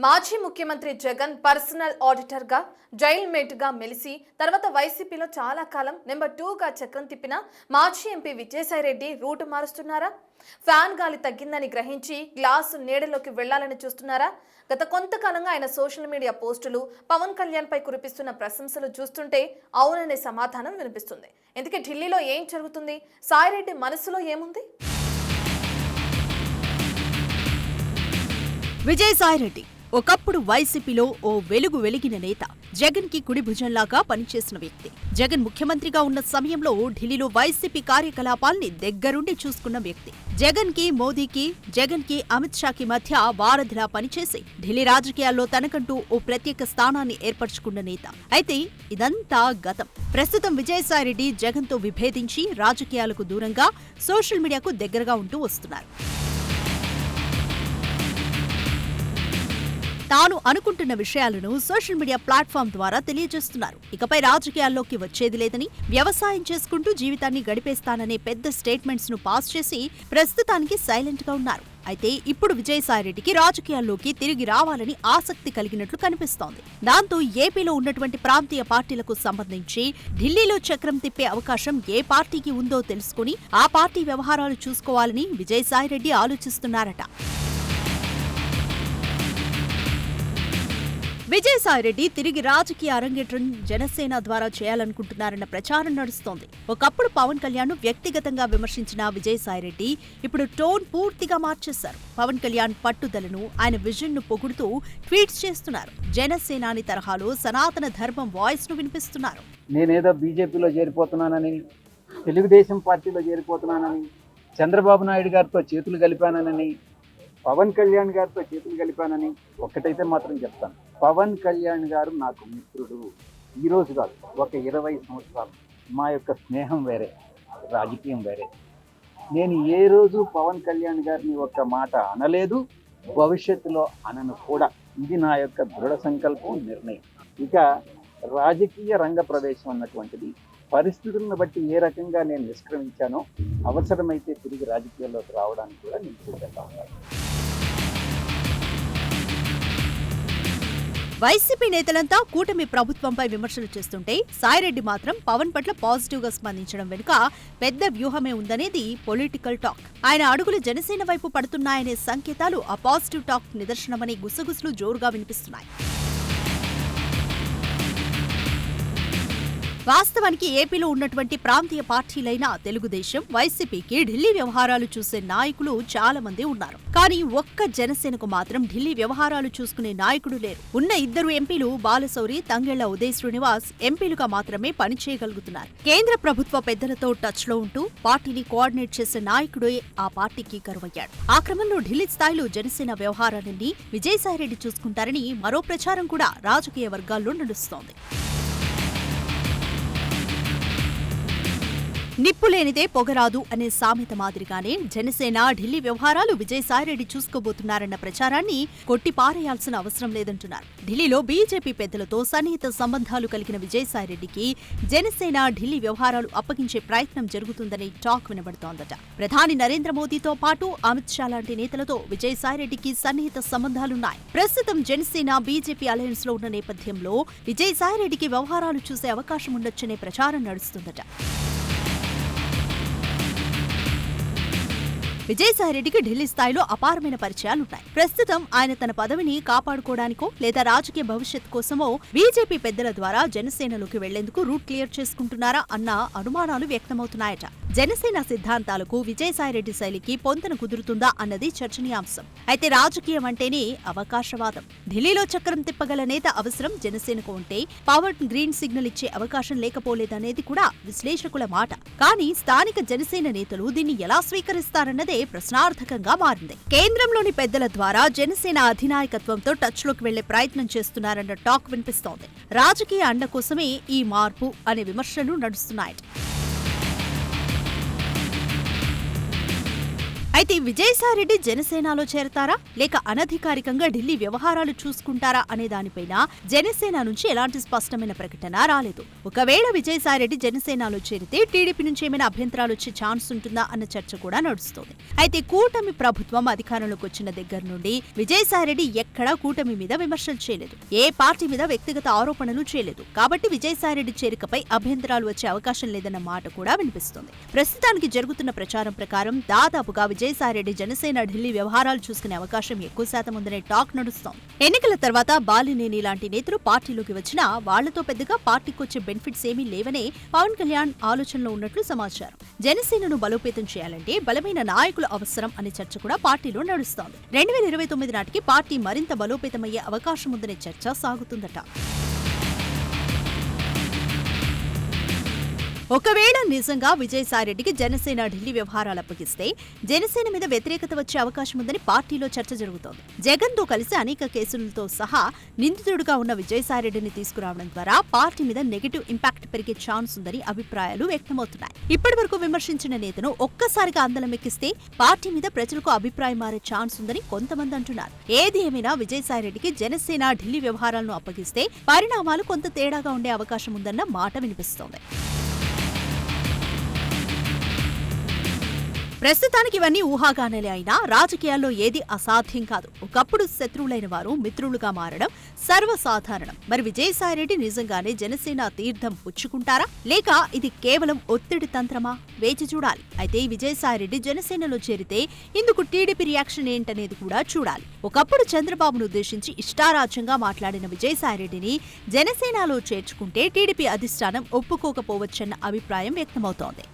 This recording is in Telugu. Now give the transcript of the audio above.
మాజీ ముఖ్యమంత్రి జగన్ పర్సనల్ ఆడిటర్ గా జైల్ మేట్ గా మెలిసి తర్వాత వైసీపీలో చాలా కాలం నెంబర్ 2గా చక్రం తిప్పిన మాజీ ఎంపీ విజయసాయిరెడ్డి రూట్ మారుస్తున్నారా? ఫ్యాన్ గాలి తగ్గిందని గ్రహించి గ్లాసు నీడలోకి వెళ్లాలని చూస్తున్నారా? గత కొంతకాలంగా ఆయన సోషల్ మీడియా పోస్టులు పవన్ కళ్యాణ్ పై కురిపిస్తున్న ప్రశంసలు చూస్తుంటే అవుననే సమాధానం వినిపిస్తుంది. ఇందుకే ఢిల్లీలో ఏం జరుగుతుంది? సాయిరెడ్డి మనసులో ఏముంది? విజయసాయిరెడ్డి ఒకప్పుడు వైసీపీలో ఓ వెలుగు వెలిగిన నేత. జగన్ కి కుడి భుజంలాగా పనిచేసిన వ్యక్తి. జగన్ ముఖ్యమంత్రిగా ఉన్న సమయంలో ఢిల్లీలో వైసీపీ కార్యకలాపాల్ని దగ్గరుండి చూసుకున్న వ్యక్తి. జగన్ కి మోదీకి, జగన్ కి అమిత్ షాకి మధ్య వారధిలా పనిచేసి ఢిల్లీ రాజకీయాల్లో తనకంటూ ఓ ప్రత్యేక స్థానాన్ని ఏర్పరచుకున్న నేత. అయితే ఇదంతా గతం. ప్రస్తుతం విజయసాయిరెడ్డి జగన్ తో విభేదించి రాజకీయాలకు దూరంగా సోషల్ మీడియాకు దగ్గరగా ఉంటూ వస్తున్నారు. తాను అనుకుంటున్న విషయాలను సోషల్ మీడియా ప్లాట్ఫామ్ ద్వారా తెలియజేస్తున్నారు. ఇకపై రాజకీయాల్లోకి వచ్చేది లేదని, వ్యవసాయం చేసుకుంటూ జీవితాన్ని గడిపేస్తాననే పెద్ద స్టేట్మెంట్స్ ను పాస్ చేసి ప్రస్తుతానికి సైలెంట్ గా ఉన్నారు. అయితే ఇప్పుడు విజయసాయిరెడ్డికి రాజకీయాల్లోకి తిరిగి రావాలని ఆసక్తి కలిగినట్లు కనిపిస్తోంది. దాంతో ఏపీలో ఉన్నటువంటి ప్రాంతీయ పార్టీలకు సంబంధించి ఢిల్లీలో చక్రం తిప్పే అవకాశం ఏ పార్టీకి ఉందో తెలుసుకుని ఆ పార్టీ వ్యవహారాలు చూసుకోవాలని విజయసాయిరెడ్డి ఆలోచిస్తున్నారట. విజయసాయిరెడ్డి తిరిగి రాజకీయ అరంగేట్రం జనసేన ద్వారా చేయాలనుకుంటున్నారన్న ప్రచారం నడుస్తోంది. ఒకప్పుడు పవన్ కళ్యాణ్ వ్యక్తిగతంగా విమర్శించిన విజయసాయిరెడ్డి ఇప్పుడు టోన్ పూర్తిగా మార్చేశారు. పవన్ కళ్యాణ్ పట్టుదలను, ఆయన విజన్ ను పొగుడుతూ ట్వీట్స్ చేస్తున్నారు. జనసేనాని తరహాలో సనాతన ధర్మం వాయిస్ ను వినిపిస్తున్నారు. నేనేదో బీజేపీలో చేరిపోతున్నానని, తెలుగుదేశం పార్టీలో చేరిపోతున్నానని, చంద్రబాబు నాయుడు గారితో చేతులు కలిపానని, పవన్ కళ్యాణ్ గారితో చేతులు కలిపానని ఒక్కటైతే మాత్రం చెప్తాను. పవన్ కళ్యాణ్ గారు నాకు మిత్రుడు. ఈరోజు కాదు, ఒక 20 సంవత్సరాలు మా యొక్క స్నేహం వేరే, రాజకీయం వేరే. నేను ఏ రోజు పవన్ కళ్యాణ్ గారిని ఒక్క మాట అనలేదు, భవిష్యత్తులో అనను కూడా. ఇది నా యొక్క దృఢ సంకల్పం, నిర్ణయం. ఇక రాజకీయ రంగ ప్రవేశం అన్నటువంటిది పరిస్థితులను బట్టి ఏ రకంగా నేను నిష్క్రమించానో అవసరమైతే తిరిగి రాజకీయాల్లోకి రావడానికి కూడా నేను సిద్ధంగా ఉన్నాను. వైసీపీ నేతలంతా కూటమి ప్రభుత్వంపై విమర్శలు చేస్తుంటే సాయిరెడ్డి మాత్రం పవన్ పట్ల పాజిటివ్ గా స్పందించడం వెనుక పెద్ద వ్యూహమే ఉందనేది పొలిటికల్ టాక్. ఆయన అడుగులు జనసేన వైపు పడుతున్నాయనే సంకేతాలు ఆ పాజిటివ్ టాక్ నిదర్శనమనే గుసగుసలు జోరుగా వినిపిస్తున్నాయి. వాస్తవానికి ఏపీలో ఉన్నటువంటి ప్రాంతీయ పార్టీలైన తెలుగుదేశం, వైసీపీకి ఢిల్లీ వ్యవహారాలు చూసే నాయకులు చాలా మంది ఉన్నారు. కానీ ఒక్క జనసేనకు మాత్రం ఢిల్లీ వ్యవహారాలు చూసుకునే నాయకుడు లేరు. ఉన్న 2 ఎంపీలు బాలశౌరి, తంగెళ్ల ఉదయ్ శ్రీనివాస్ ఎంపీలుగా మాత్రమే పనిచేయగలుగుతున్నారు. కేంద్ర ప్రభుత్వ పెద్దలతో టచ్ లో ఉంటూ పార్టీని కోఆర్డినేట్ చేసే నాయకుడే ఆ పార్టీకి కరువయ్యాడు. ఆ క్రమంలో ఢిల్లీ స్థాయిలో జనసేన వ్యవహారాలన్నీ విజయసాయిరెడ్డి చూసుకుంటారని మరో ప్రచారం కూడా రాజకీయ వర్గాల్లో నడుస్తోంది. నిప్పులేనిదే పొగరాదు అనే సామెత మాదిరిగానే జనసేన ఢిల్లీ వ్యవహారాలు విజయసాయిరెడ్డి చూసుకోబోతున్నారన్న ప్రచారాన్ని కొట్టిపారేయాల్సిన అవసరం లేదంటున్నారు. ఢిల్లీలో బీజేపీ పెద్దలతో సన్నిహిత సంబంధాలు కలిగిన విజయసాయిరెడ్డికి జనసేన ఢిల్లీ వ్యవహారాలు అప్పగించే ప్రయత్నం జరుగుతుందనే టాక్ వినబడుతోందట. ప్రధాని నరేంద్ర మోదీతో పాటు అమిత్ షా లాంటి నేతలతో విజయసాయిరెడ్డికి సన్నిహిత సంబంధాలున్నాయి. ప్రస్తుతం జనసేన బీజేపీ అలయన్స్ లో ఉన్న నేపథ్యంలో విజయసాయిరెడ్డికి వ్యవహారాలు చూసే అవకాశం ఉండొచ్చనే ప్రచారం నడుస్తుందట. విజయసాయిరెడ్డికి ఢిల్లీ స్థాయిలో అపారమైన పరిచయాలున్నాయి. ప్రస్తుతం ఆయన తన పదవిని కాపాడుకోవడానికో లేదా రాజకీయ భవిష్యత్ కోసమో బీజేపీ పెద్దల ద్వారా జనసేనలోకి వెళ్లేందుకు రూట్ క్లియర్ చేసుకుంటున్నారా అన్న అనుమానాలు వ్యక్తమవుతున్నాయట. జనసేన సిద్ధాంతాలకు విజయసాయిరెడ్డి శైలికి పొంతన కుదురుతుందా అన్నది చర్చనీయాంశం. అయితే రాజకీయం అంటేనే అవకాశవాదం. ఢిల్లీలో చక్రం తిప్పగల నేత అవసరం జనసేనకు ఉంటే పవర్ గ్రీన్ సిగ్నల్ ఇచ్చే అవకాశం లేకపోలేదనేది కూడా విశ్లేషకుల మాట. కానీ స్థానిక జనసేన నేతలు దీన్ని ఎలా స్వీకరిస్తారన్నదే ప్రశ్నార్థకంగా మారింది. కేంద్రంలోని పెద్దల ద్వారా జనసేన అధినాయకత్వంతో టచ్ లోకి వెళ్లే ప్రయత్నం చేస్తున్నారన్న టాక్ వినిపిస్తోంది. రాజకీయ అండ కోసమే ఈ మార్పు అనే విమర్శలు నడుస్తున్నాయి. అయితే విజయసాయిరెడ్డి జనసేనలో చేరతారా లేక అనధికారికంగా ఢిల్లీ వ్యవహారాలు చూసుకుంటారా అనే దానిపైన జనసేన నుంచి ఎలాంటి స్పష్టమైన ప్రకటన రాలేదు. ఒకవేళ విజయసాయిరెడ్డి జనసేనలో చేరితే టీడీపీ నుంచి ఏమైనా అభ్యంతరాలు వచ్చే ఛాన్స్ ఉంటుందా అన్న చర్చ కూడా నడుస్తోంది. అయితే కూటమి ప్రభుత్వం అధికారంలోకి వచ్చిన దగ్గర నుండి విజయసాయిరెడ్డి ఎక్కడా కూటమి మీద విమర్శలు చేయలేదు, ఏ పార్టీ మీద వ్యక్తిగత ఆరోపణలు చేయలేదు. కాబట్టి విజయసాయిరెడ్డి చేరికపై అభ్యంతరాలు వచ్చే అవకాశం లేదన్న మాట కూడా వినిపిస్తోంది. ప్రస్తుతానికి జరుగుతున్న ప్రచారం ప్రకారం దాదాపుగా విజయసాయిరెడ్డి జనసేన ఢిల్లీ వ్యవహారాలు చూసుకునే అవకాశం ఎక్కువ శాతం ఉందనే టాక్ నడుస్తోంది. ఎన్నికల తర్వాత బాలినేని లాంటి నేతలు పార్టీలోకి వచ్చినా వాళ్లతో పెద్దగా పార్టీకి వచ్చే బెనిఫిట్స్ ఏమీ లేవనే పవన్ కళ్యాణ్ ఆలోచనలో ఉన్నట్లు సమాచారం. జనసేనను బలోపేతం చేయాలంటే బలమైన నాయకులు అవసరం అనే చర్చ కూడా పార్టీలో నడుస్తోంది. 2029 నాటికి పార్టీ మరింత బలోపేతమయ్యే అవకాశం ఉందనే చర్చ సాగుతుందట. ఒకవేళ నిజంగా విజయసాయిరెడ్డికి జనసేన ఢిల్లీ వ్యవహారాలు అప్పగిస్తే జనసేన మీద వ్యతిరేకత వచ్చే అవకాశం ఉందని పార్టీలో చర్చ జరుగుతోంది. జగన్ తో కలిసి అనేక కేసులతో సహా నిందితుడిగా ఉన్న విజయసాయిరెడ్డిని తీసుకురావడం ద్వారా పార్టీ మీద నెగటివ్ ఇంపాక్ట్ పెరిగే ఛాన్స్ ఉందని అభిప్రాయాలు వ్యక్తమవుతున్నాయి. ఇప్పటి వరకు విమర్శించిన నేతను ఒక్కసారిగా అందలం ఎక్కిస్తే పార్టీ మీద ప్రజలకు అభిప్రాయం మారే ఛాన్స్ ఉందని కొంతమంది అంటున్నారు. ఏది ఏమైనా విజయసాయిరెడ్డికి జనసేన ఢిల్లీ వ్యవహారాలను అప్పగిస్తే పరిణామాలు కొంత తేడాగా ఉండే అవకాశం ఉందన్న మాట వినిపిస్తోంది. ప్రస్తుతానికి ఇవన్నీ ఊహాగానాలే అయినా రాజకీయాల్లో ఏది అసాధ్యం కాదు. ఒకప్పుడు శత్రువులైన వారు మిత్రులుగా మారడం సర్వసాధారణం. మరి విజయసాయిరెడ్డి నిజంగానే జనసేన తీర్థం పుచ్చుకుంటారా లేక ఇది కేవలం ఒత్తిడి తంత్రమా? వేచి చూడాలి. అయితే విజయసాయిరెడ్డి జనసేనలో చేరితే ఇందుకు టీడీపీ రియాక్షన్ ఏంటనేది కూడా చూడాలి. ఒకప్పుడు చంద్రబాబును ఉద్దేశించి ఇష్టారాజ్యంగా మాట్లాడిన విజయసాయిరెడ్డిని జనసేనలో చేర్చుకుంటే టీడీపీ అధిష్టానం ఒప్పుకోకపోవచ్చన్న అభిప్రాయం వ్యక్తమవుతోంది.